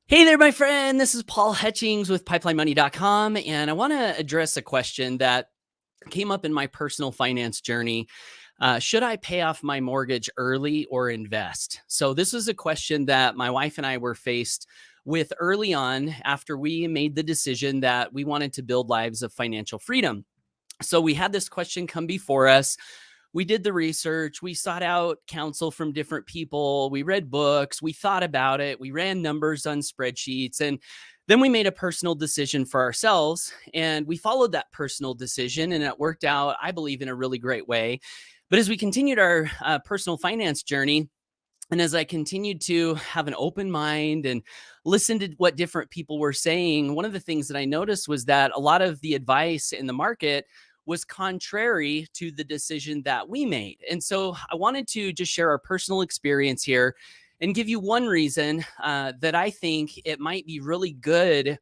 Hey there, my friend. This is Paul Hutchings with pipelinemoney.com, and I want to address a question that came up in my personal finance journey. Should I pay off my mortgage early or invest? So, this is a question that my wife and I were faced with early on after we made the decision that we wanted to build lives of financial freedom. So, we had this question come before us. We did the research, we sought out counsel from different people, we read books, we thought about it, we ran numbers on spreadsheets, and then we made a personal decision for ourselves. And we followed that personal decision, and it worked out, I believe, in a really great way. But as we continued our personal finance journey, and as I continued to have an open mind and listen to what different people were saying, one of the things that I noticed was that a lot of the advice in the market was contrary to the decision that we made. And so I wanted to just share our personal experience here and give you one reason that I think it might be really good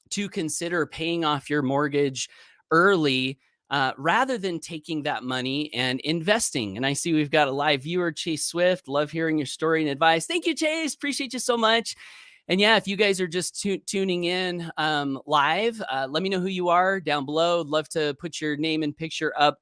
to consider paying off your mortgage early rather than taking that money and investing. And I see we've got a live viewer, Chase Swift. Love hearing your story and advice. Thank you, Chase. Appreciate you so much. And yeah, if you guys are just tuning in live, let me know who you are down below. Love to put your name and picture up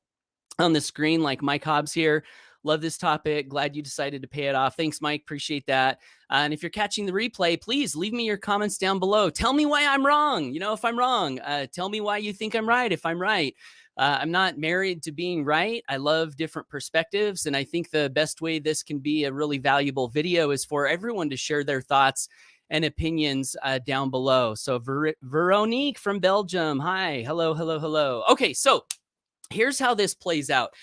on the screen like Mike Hobbs here. Love this topic. Glad you decided to pay it off. Thanks, Mike. Appreciate that. And if you're catching the replay, please leave me your comments down below. Tell me why I'm wrong. If I'm wrong, tell me why you think I'm right if I'm right. I'm not married to being right. I love different perspectives. And I think the best way this can be a really valuable video is for everyone to share their thoughts and opinions down below. So Veronique from Belgium. Hi. Hello, hello, hello. Okay, so here's how this plays out.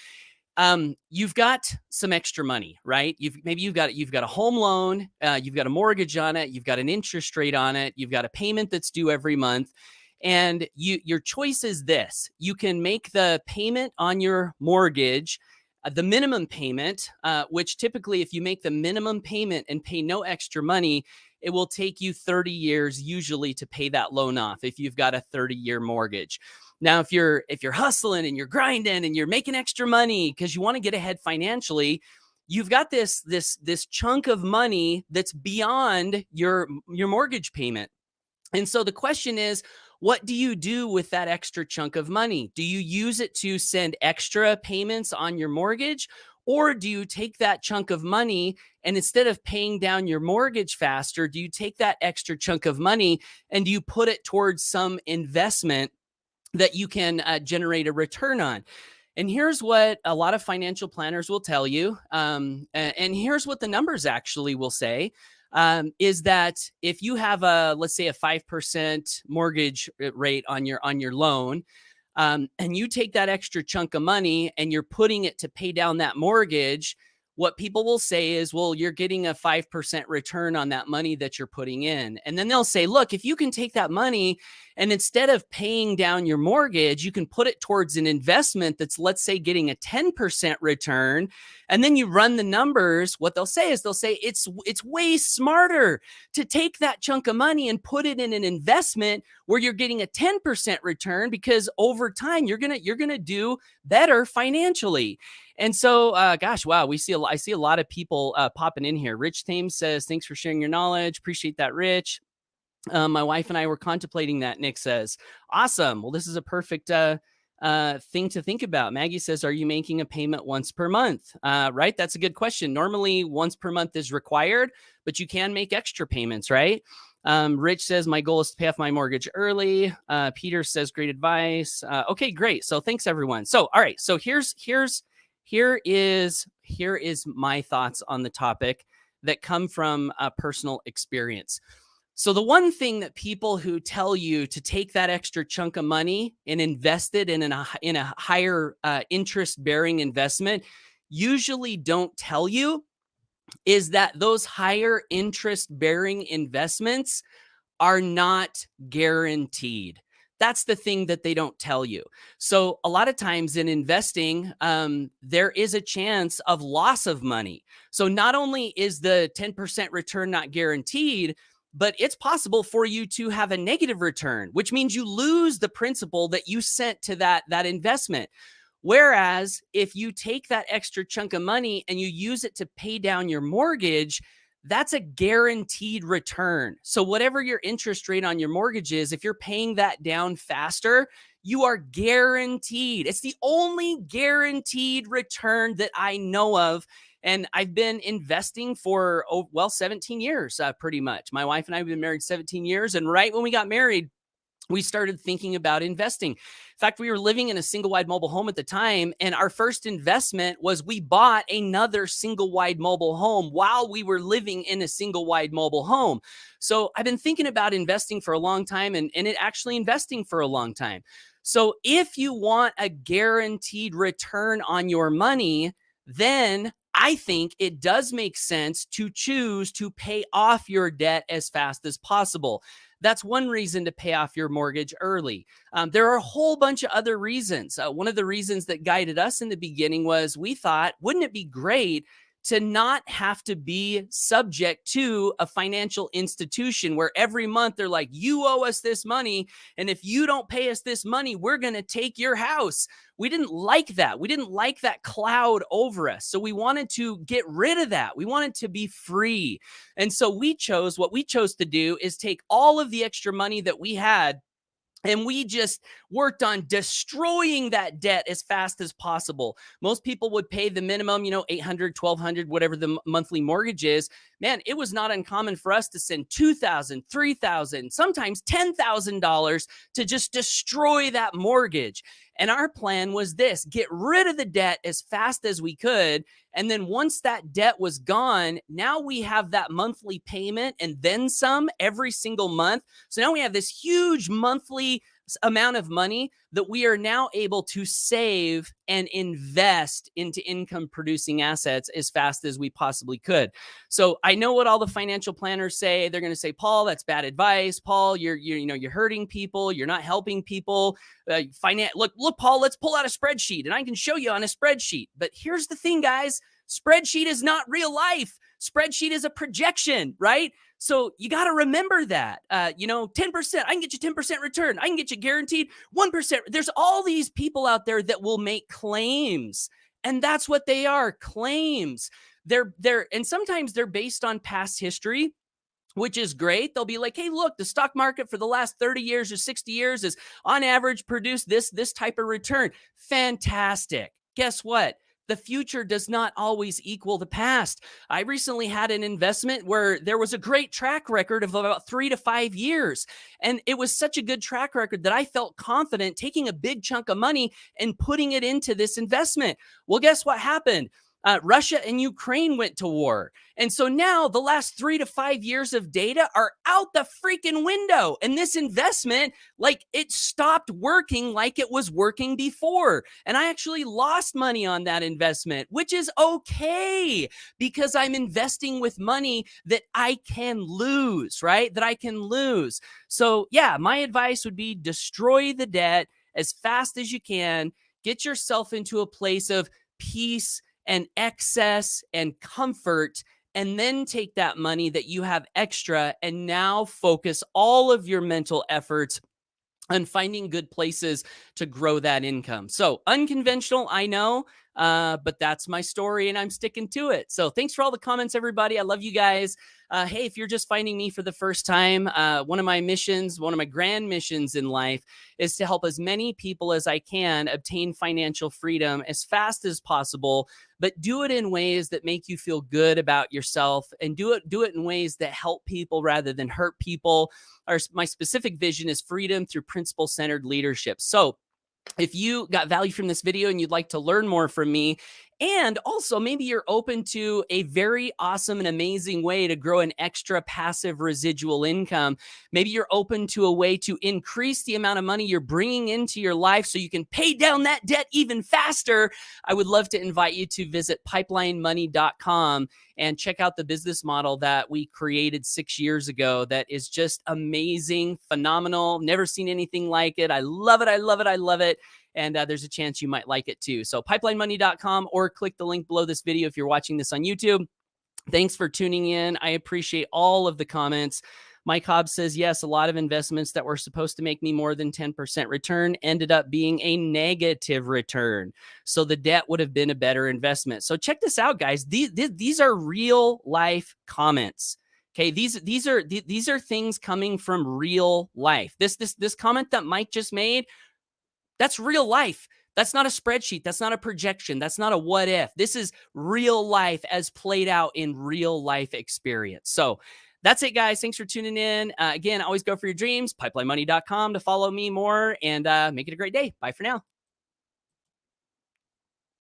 You've got some extra money, right? You've got a home loan, you've got a mortgage on it, you've got an interest rate on it, you've got a payment that's due every month. And your choice is this. You can make the payment on your mortgage, the minimum payment, which typically if you make the minimum payment and pay no extra money, it will take you 30 years usually to pay that loan off if you've got a 30-year mortgage. Now, if you're hustling and you're grinding and you're making extra money because you want to get ahead financially, you've got this chunk of money that's beyond your mortgage payment. And so the question is, what do you do with that extra chunk of money? Do you use it to send extra payments on your mortgage? Or do you take that chunk of money and instead of paying down your mortgage faster, do you take that extra chunk of money and do you put it towards some investment that you can generate a return on? And here's what a lot of financial planners will tell you. And here's what the numbers actually will say. Is that if you have let's say a 5% mortgage rate on your loan, and you take that extra chunk of money and you're putting it to pay down that mortgage, what people will say is, well, you're getting a 5% return on that money that you're putting in. And then they'll say, look, if you can take that money and instead of paying down your mortgage, you can put it towards an investment that's, let's say, getting a 10% return. And then you run the numbers. What they'll say is it's way smarter to take that chunk of money and put it in an investment where you're getting a 10% return, because over time you're gonna do better financially. And so, gosh, wow, I see a lot of people popping in here. Rich Thames says, thanks for sharing your knowledge. Appreciate that, Rich. My wife and I were contemplating that, Nick says. Awesome. Well, this is a perfect thing to think about. Maggie says, are you making a payment once per month? Right? That's a good question. Normally, once per month is required, but you can make extra payments, right? Rich says, my goal is to pay off my mortgage early. Peter says, great advice. Okay, great. So thanks, everyone. So, all right. So here is my thoughts on the topic that come from personal experience. So the one thing that people who tell you to take that extra chunk of money and invest it in a higher interest bearing investment usually don't tell you is that those higher interest bearing investments are not guaranteed. That's the thing that they don't tell you. So a lot of times in investing, there is a chance of loss of money. So not only is the 10% return not guaranteed, but it's possible for you to have a negative return, which means you lose the principal that you sent to that investment. Whereas if you take that extra chunk of money and you use it to pay down your mortgage, that's a guaranteed return. So whatever your interest rate on your mortgage is, if you're paying that down faster, you are guaranteed. It's the only guaranteed return that I know of. And I've been investing for, 17 years, pretty much. My wife and I have been married 17 years. And right when we got married, we started thinking about investing. In fact, we were living in a single wide mobile home at the time. And our first investment was we bought another single wide mobile home while we were living in a single wide mobile home. So I've been thinking about investing for a long time and it actually investing for a long time. So if you want a guaranteed return on your money, then I think it does make sense to choose to pay off your debt as fast as possible. That's one reason to pay off your mortgage early. There are a whole bunch of other reasons. One of the reasons that guided us in the beginning was we thought, wouldn't it be great to not have to be subject to a financial institution where every month they're like, you owe us this money. And if you don't pay us this money, we're going to take your house. We didn't like that. We didn't like that cloud over us. So we wanted to get rid of that. We wanted to be free. And so what we chose to do is take all of the extra money that we had and we just worked on destroying that debt as fast as possible. Most people would pay the minimum, 800, 1200, whatever the monthly mortgage is. Man, it was not uncommon for us to send $2,000, $3,000, sometimes $10,000 to just destroy that mortgage. And our plan was this: get rid of the debt as fast as we could. And then once that debt was gone, now we have that monthly payment and then some every single month. So now we have this huge monthly amount of money that we are now able to save and invest into income producing assets as fast as we possibly could. So I know what all the financial planners say. They're going to say, Paul, that's bad advice. Paul, you're hurting people. You're not helping people. Look, Paul, let's pull out a spreadsheet and I can show you on a spreadsheet. But here's the thing, guys. Spreadsheet is not real life. Spreadsheet is a projection, right? So you got to remember that, 10%, I can get you 10% return. I can get you guaranteed 1%. There's all these people out there that will make claims, and that's what they are, claims. And sometimes they're based on past history, which is great. They'll be like, hey, look, the stock market for the last 30 years or 60 years is on average produced this type of return. Fantastic. Guess what? The future does not always equal the past. I recently had an investment where there was a great track record of about 3 to 5 years. And it was such a good track record that I felt confident taking a big chunk of money and putting it into this investment. Well, guess what happened? Russia and Ukraine went to war. And so now the last 3 to 5 years of data are out the freaking window. And this investment, it stopped working like it was working before. And I actually lost money on that investment, which is okay because I'm investing with money that I can lose, right? That I can lose. So yeah, my advice would be destroy the debt as fast as you can. Get yourself into a place of peace and excess and comfort, and then take that money that you have extra and now focus all of your mental efforts on finding good places to grow that income. So unconventional, I know, but that's my story and I'm sticking to it. So thanks for all the comments, everybody. I love you guys. Hey, if you're just finding me for the first time, one of my grand missions in life is to help as many people as I can obtain financial freedom as fast as possible, but do it in ways that make you feel good about yourself and do it in ways that help people rather than hurt people. My specific vision is freedom through principle-centered leadership. So if you got value from this video and you'd like to learn more from me, and also maybe you're open to a very awesome and amazing way to grow an extra passive residual income, maybe you're open to a way to increase the amount of money you're bringing into your life so you can pay down that debt even faster, I would love to invite you to visit pipelinemoney.com and check out the business model that we created 6 years ago that is just amazing, phenomenal, never seen anything like it. I love it. I love it. I love it. And there's a chance you might like it too. So pipelinemoney.com, or click the link below this video if you're watching this on YouTube. Thanks for tuning in. I appreciate all of the comments. Mike Hobbs says, yes, a lot of investments that were supposed to make me more than 10% return ended up being a negative return. So the debt would have been a better investment. So check this out, guys. These are real life comments. Okay, these are things coming from real life. This comment that Mike just made, that's real life. That's not a spreadsheet. That's not a projection. That's not a what if. This is real life as played out in real life experience. So that's it, guys. Thanks for tuning in. Again, always go for your dreams. Pipelinemoney.com to follow me more and make it a great day. Bye for now.